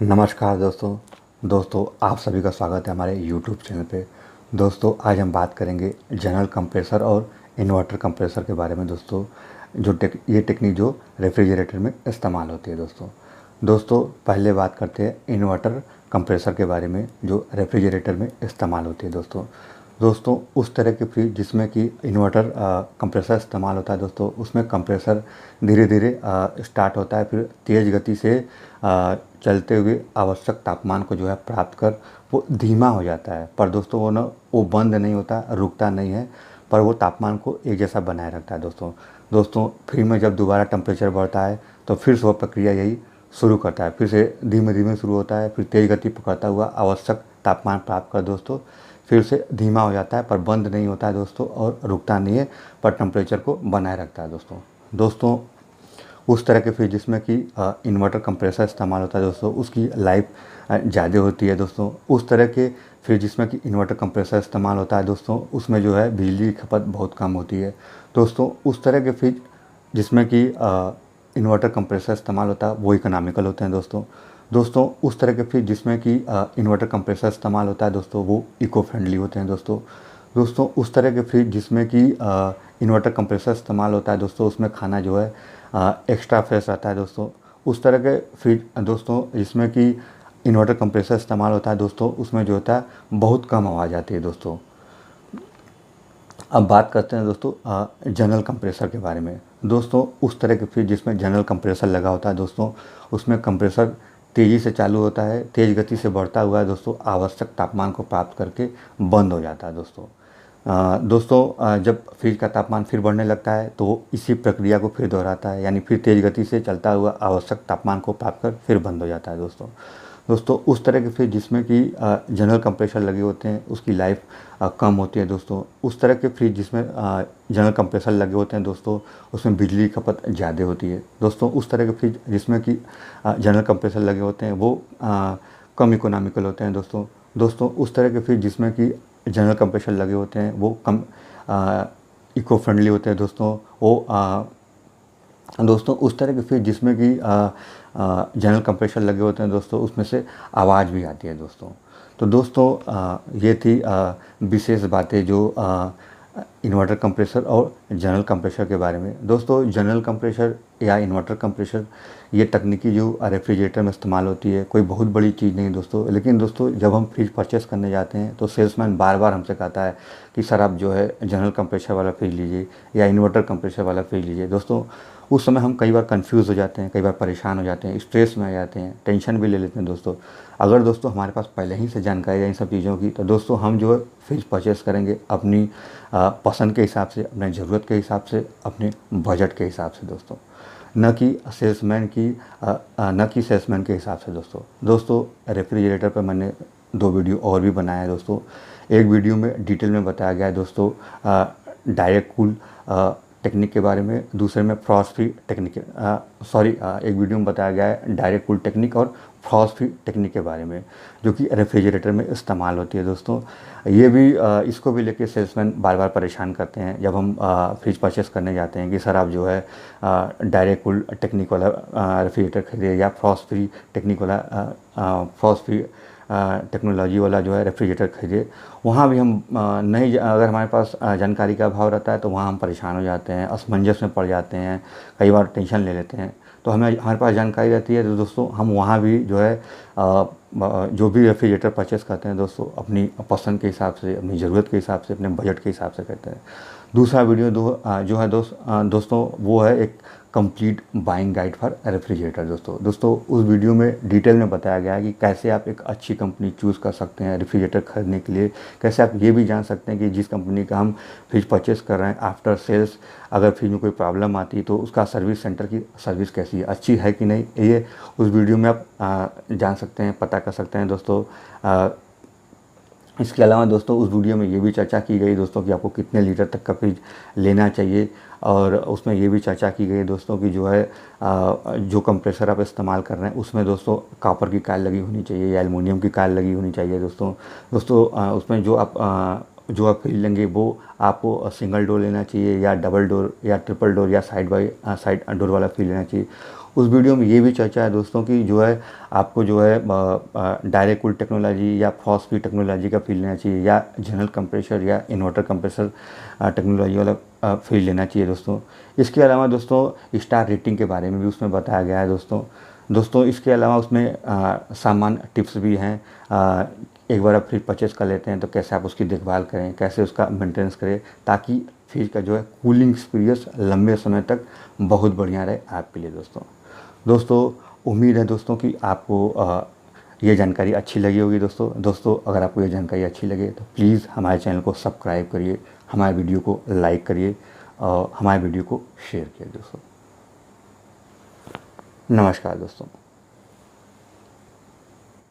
नमस्कार दोस्तों आप सभी का स्वागत है हमारे यूट्यूब चैनल पे। दोस्तों आज हम बात करेंगे जनरल कंप्रेसर और इन्वर्टर कंप्रेसर के बारे में। दोस्तों ये टेक्निक जो रेफ्रिजरेटर में इस्तेमाल होती है। दोस्तों पहले बात करते हैं इन्वर्टर कंप्रेसर के बारे में जो रेफ्रिजरेटर में इस्तेमाल होती है। दोस्तों उस तरह की फ्रिज जिसमें कि इन्वर्टर कंप्रेसर इस्तेमाल होता है। दोस्तों उसमें कंप्रेसर धीरे धीरे स्टार्ट होता है, फिर तेज़ गति से चलते हुए आवश्यक तापमान को जो है प्राप्त कर वो धीमा हो जाता है। पर दोस्तों वो बंद नहीं होता, रुकता नहीं है, पर वो तापमान को एक जैसा बनाए रखता है। दोस्तों फ्रिज में जब दोबारा टेम्परेचर बढ़ता है तो फिर से वह प्रक्रिया यही शुरू करता है। फिर से धीमे धीमे शुरू होता है, फिर तेज़ गति पकड़ता हुआ आवश्यक तापमान प्राप्त कर दोस्तों फिर से धीमा हो जाता है, पर बंद नहीं होता है दोस्तों, और रुकता नहीं है, पर टेम्परेचर को बनाए रखता है। दोस्तों उस तरह के फ्रिज जिसमें कि इन्वर्टर कंप्रेसर इस्तेमाल होता है दोस्तों, उसकी लाइफ ज़्यादा होती है। दोस्तों उस तरह के फ्रिज जिसमें कि इन्वर्टर कंप्रेसर इस्तेमाल होता है दोस्तों, उसमें जो है बिजली की खपत बहुत कम होती है। दोस्तों उस तरह के फ्रिज जिसमें कि इन्वर्टर कंप्रेसर इस्तेमाल होता है वो इकोनॉमिकल होते हैं। दोस्तों उस तरह के फ्रिज जिसमें कि इन्वर्टर कंप्रेसर इस्तेमाल होता है दोस्तों वो इको फ्रेंडली होते हैं। दोस्तों उस तरह के फ्रिज जिसमें कि इन्वर्टर कंप्रेसर इस्तेमाल होता है दोस्तों, उसमें खाना जो है एक्स्ट्रा फ्रेश रहता है। दोस्तों उस तरह के फ्रिज दोस्तों जिसमें कि इन्वर्टर कंप्रेसर इस्तेमाल होता है दोस्तों, उसमें जो होता है बहुत कम आवाज़ आती है। दोस्तों अब बात करते हैं दोस्तों जनरल कंप्रेसर के बारे में। दोस्तों उस तरह के फ्रिज जिसमें जनरल कंप्रेसर लगा होता है दोस्तों, उसमें कंप्रेसर तेज़ी से चालू होता है, तेज़ गति से बढ़ता हुआ है दोस्तों, आवश्यक तापमान को प्राप्त करके बंद हो जाता है। जब फ्रिज का तापमान फिर बढ़ने लगता है तो वो इसी प्रक्रिया को फिर दोहराता है, यानी फिर तेज़ गति से चलता हुआ आवश्यक तापमान को प्राप्त कर फिर बंद हो जाता है। दोस्तों उस तरह के फ्रिज जिसमें कि जनरल कंप्रेसर लगे होते हैं उसकी लाइफ कम होती है। दोस्तों उस तरह के फ्रिज जिसमें जनरल कंप्रेसर लगे होते हैं दोस्तों, उसमें बिजली की खपत ज़्यादा होती है। दोस्तों उस तरह के फ्रिज जिसमें कि जनरल कंप्रेसर लगे होते हैं वो कम इकोनॉमिकल होते हैं। दोस्तों उस तरह के फ्रिज जिसमें कि जनरल कंप्रेसर लगे होते हैं वो कम इको फ्रेंडली होते हैं। दोस्तों उस तरह के फ्रिज जिसमें कि जनरल कंप्रेसर लगे होते हैं दोस्तों, उसमें से आवाज़ भी आती है। ये थी विशेष बातें जो इन्वर्टर कंप्रेसर और जनरल कंप्रेसर के बारे में। दोस्तों जनरल कंप्रेसर या इन्वर्टर कंप्रेसर ये तकनीकी जो रेफ्रिजरेटर में इस्तेमाल होती है कोई बहुत बड़ी चीज़ नहीं दोस्तों। लेकिन दोस्तों जब हम फ्रिज परचेस करने जाते हैं तो सेल्समैन बार बार हमसे कहता है कि सर आप जो है जनरल कंप्रेसर वाला फ्रिज लीजिए या इन्वर्टर कंप्रेसर वाला फ्रिज लीजिए। दोस्तों उस समय हम कई बार कंफ्यूज हो जाते हैं, कई बार परेशान हो जाते हैं, स्ट्रेस में आ जाते हैं, टेंशन भी ले लेते हैं। अगर हमारे पास पहले ही से जानकारी है इन सब चीज़ों की, तो दोस्तों हम जो है फ्रिज परचेस करेंगे अपनी पसंद के हिसाब से, अपने ज़रूरत के हिसाब से, अपने बजट के हिसाब से दोस्तों, न कि सेल्समैन के हिसाब से। दोस्तों रेफ्रिजरेटर पर मैंने 2 वीडियो और भी बनाया है दोस्तों। एक वीडियो में डिटेल में बताया गया है दोस्तों डायरेक्ट कूल टेक्निक के बारे में, दूसरे में फ्रॉस्ट फ्री टेक्निक एक वीडियो में बताया गया है डायरेक्ट कूल टेक्निक और फ्रॉस्ट फ्री टेक्निक के बारे में, जो कि रेफ्रिजरेटर में इस्तेमाल होती है। दोस्तों ये भी इसको भी लेके सेल्समैन बार बार परेशान करते हैं जब हम फ्रिज परचेस करने जाते हैं कि सर आप जो है डायरेक्ट कूल टेक्निक वाला रेफ्रिजरेटर खरीदिए या फ्रॉस्ट फ्री टेक्नोलॉजी वाला जो है रेफ्रिजरेटर खरीदिए। वहाँ भी हम नहीं, अगर हमारे पास जानकारी का अभाव रहता है तो वहाँ हम परेशान हो जाते हैं, असमंजस में पड़ जाते हैं, कई बार टेंशन ले लेते हैं। तो हमारे पास जानकारी रहती है तो दोस्तों हम वहाँ भी जो है जो भी रेफ्रिजरेटर परचेस करते हैं दोस्तों अपनी पसंद के हिसाब से, अपनी ज़रूरत के हिसाब से, अपने बजट के हिसाब से करते हैं। दूसरा वीडियो जो है दोस्तों वो है एक complete buying guide for refrigerator. दोस्तों उस वीडियो में डिटेल में बताया गया है कि कैसे आप एक अच्छी कंपनी चूज़ कर सकते हैं रेफ्रिजरेटर खरीदने के लिए, कैसे आप ये भी जान सकते हैं कि जिस कंपनी का हम फ्रिज परचेस कर रहे हैं आफ्टर सेल्स अगर फ्रिज में कोई प्रॉब्लम आती है तो उसका सर्विस सेंटर की सर्विस कैसी है, अच्छी है कि नहीं, ये उस वीडियो में आप जान सकते हैं, पता कर सकते हैं। दोस्तों इसके अलावा दोस्तों उस वीडियो में ये भी चर्चा की गई दोस्तों कि आपको कितने लीटर तक का फ्रिज लेना चाहिए, और उसमें ये भी चर्चा की गई दोस्तों कि जो है जो कंप्रेसर आप इस्तेमाल कर रहे हैं उसमें दोस्तों कॉपर की कॉइल लगी होनी चाहिए या एल्युमिनियम की कॉइल लगी होनी चाहिए। दोस्तों उसमें जो आप फ्रिज लेंगे वो आपको सिंगल डोर लेना चाहिए या डबल डोर या ट्रिपल डोर या साइड बाई साइड डोर वाला फ्रिज लेना चाहिए। उस वीडियो में ये भी चर्चा है दोस्तों कि जो है आपको जो है डायरेक्ट कूल टेक्नोलॉजी या फॉस्ट फीड टेक्नोलॉजी का फील्ड लेना चाहिए, या जनरल कंप्रेसर या इन्वर्टर कंप्रेसर टेक्नोलॉजी वाला फील्ड लेना चाहिए दोस्तों। इसके अलावा दोस्तों स्टार रेटिंग के बारे में भी उसमें बताया गया है दोस्तों। इसके अलावा उसमें सामान्य टिप्स भी हैं। एक बार आप फ्रिज परचेज़ कर लेते हैं तो कैसे आप उसकी देखभाल करें, कैसे उसका मेंटेनेंस करें, ताकि फ्रिज का जो है कूलिंग एक्सपीरियंस लंबे समय तक बहुत बढ़िया रहे आपके लिए दोस्तों। उम्मीद है दोस्तों कि आपको ये जानकारी अच्छी लगी होगी दोस्तों। अगर आपको ये जानकारी अच्छी लगे तो प्लीज़ हमारे चैनल को सब्सक्राइब करिए, हमारे वीडियो को लाइक करिए और हमारे वीडियो को शेयर किए दोस्तों। नमस्कार दोस्तों।